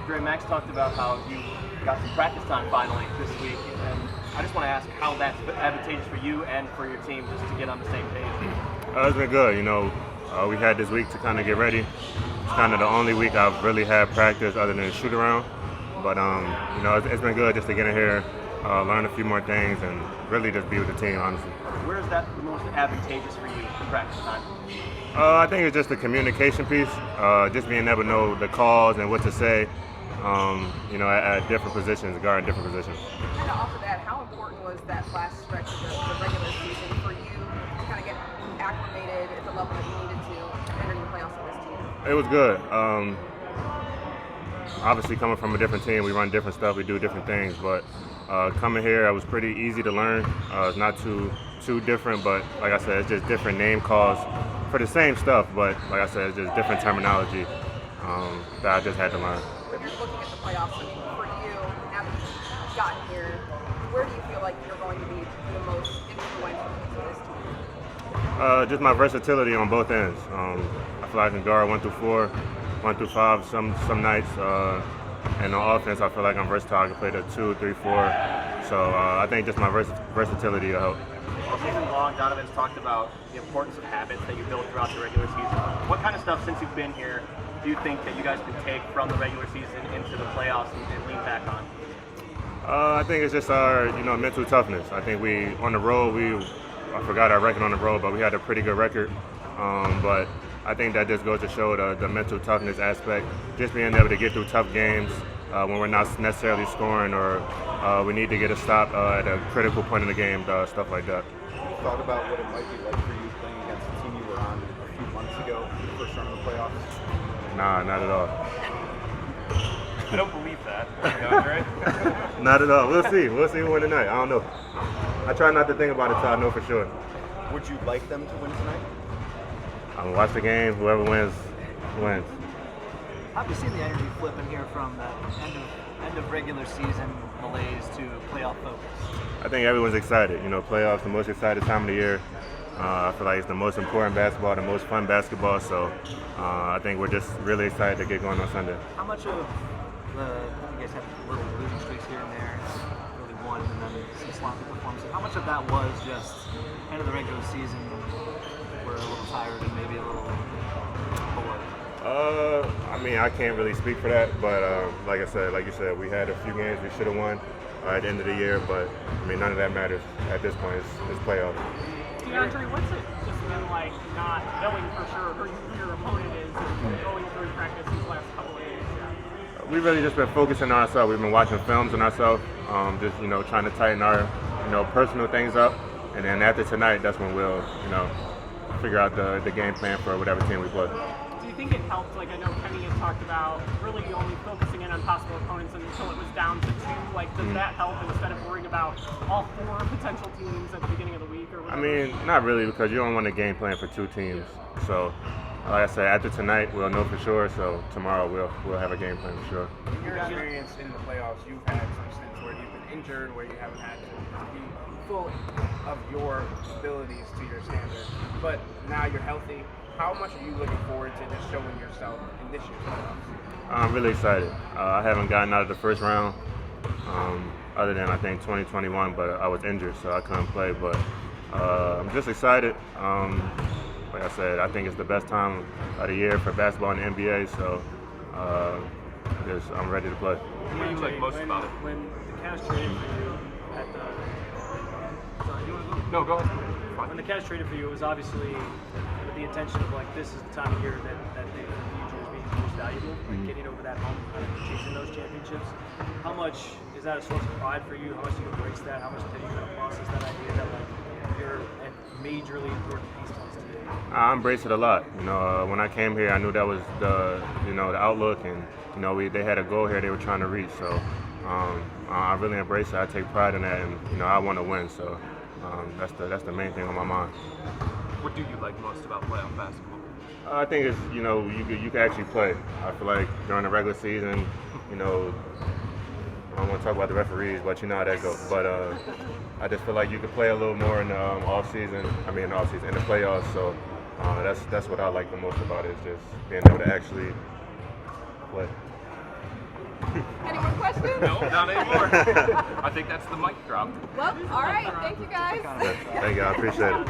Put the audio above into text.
Dre, Max talked about how you got some practice time finally this week, and I just want to ask how that's advantageous for you and for your team just to get on the same page. It's been good. We had this week to kind of get ready. It's kind of the only week I've really had practice other than shoot around. But it's been good just to get in here, learn a few more things, and really just be with the team, honestly. Where is that the most advantageous for you, the practice time? I think it's just the communication piece, just being able to know the calls and what to say, at different positions, guarding different positions. Kind of off of that, how important was that last stretch of the regular season for you to kind of get acclimated at the level that you needed to entering the playoffs with this team? It was good. Obviously, coming from a different team, we run different stuff, we do different things, but coming here, it was pretty easy to learn. It's not too different, but like I said, it's just different name calls for the same stuff, but like I said, it's just different terminology that I just had to learn. If you're looking at the playoffs, I mean, for you, now that you've gotten here, where do you feel like you're going to be the most influential to this team? Just my versatility on both ends. I feel like I can guard 1 through 4, 1 through 5 some nights, and on offense, I feel like I'm versatile. I can play the 2, 3, 4. So I think just my versatility will help. All season long, Donovan's talked about the importance of habits that you build throughout the regular season. What kind of stuff, since you've been here, do you think that you guys can take from the regular season into the playoffs and lean back on? I think it's just our, mental toughness. I think on the road, I forgot our record on the road, but we had a pretty good record. But I think that just goes to show the mental toughness aspect, just being able to get through tough games when we're not necessarily scoring or we need to get a stop at a critical point in the game, stuff like that. Have you thought about what it might be like for you playing against the team you were on a few months ago, the first round of the playoffs? Nah, not at all. I don't believe that. Right? Not at all. We'll see. We'll see who win tonight. I don't know. I try not to think about it until I know for sure. Would you like them to win tonight? I'm gonna watch the game. Whoever wins, wins. How have you seen the energy flipping here from the end of regular season malaise to playoff focus? I think everyone's excited. Playoffs the most excited time of the year. I feel like it's the most important basketball, the most fun basketball. So I think we're just really excited to get going on Sunday. How much of you guys had little losing streaks here and there, really won, and then some sloppy performances. How much of that was just end of the regular season? We're a little tired and maybe a little bored. I can't really speak for that, but like you said, we had a few games we should have won at the end of the year, but none of that matters at this point. It's playoffs. DeAndre, what's it just been like not knowing for sure who your opponent is and going through practice these last couple of days? Yeah. We've really just been focusing on ourselves. We've been watching films on ourselves, just trying to tighten our personal things up, and then after tonight, that's when we'll figure out the game plan for whatever team we play. Do you think it helped? Like I know Kenny has talked about really only focusing in on possible opponents until it was down to 2. Like does that help instead of worrying about all 4 potential teams at the beginning of the week or whatever? Not really, because you don't want a game plan for 2 teams. So, like I said, after tonight we'll know for sure. So tomorrow we'll have a game plan for sure. In your experience in the playoffs, you've had some stints where you've been injured, where you haven't had to be full of your abilities to your standard. But now you're healthy. How much are you looking forward to just showing yourself in this year's playoffs? I'm really excited. I haven't gotten out of the first round, other than I think 2021, but I was injured, so I couldn't play. But I'm just excited. Like I said, I think it's the best time of the year for basketball in the NBA, so I'm ready to play. What do you like most about it? When the Cavs traded for you at the... Sorry, you want to go? No, go ahead. When the Cavs traded for you, it was obviously with the intention of like this is the time of year that the future is being most valuable, like getting over that hump, chasing those championships. How much is that a source of pride for you? How much do you embrace that? How much do you kind of process that idea that like you're a majorly important piece to this team? I embrace it a lot. When I came here, I knew that was the outlook, and they had a goal here they were trying to reach. So I really embrace it. I take pride in that, and I want to win. So that's the main thing on my mind. What do you like most about playoff basketball? I think it's you can actually play. I feel like during the regular season, I don't want to talk about the referees, but you know how that goes. But I just feel like you can play a little more in the off season. In the playoffs. So that's what I like the most about it, is just being able to actually play. Any more questions? No, not anymore. I think that's the mic drop. Well, all right. Thank you guys. Thank you. I appreciate it.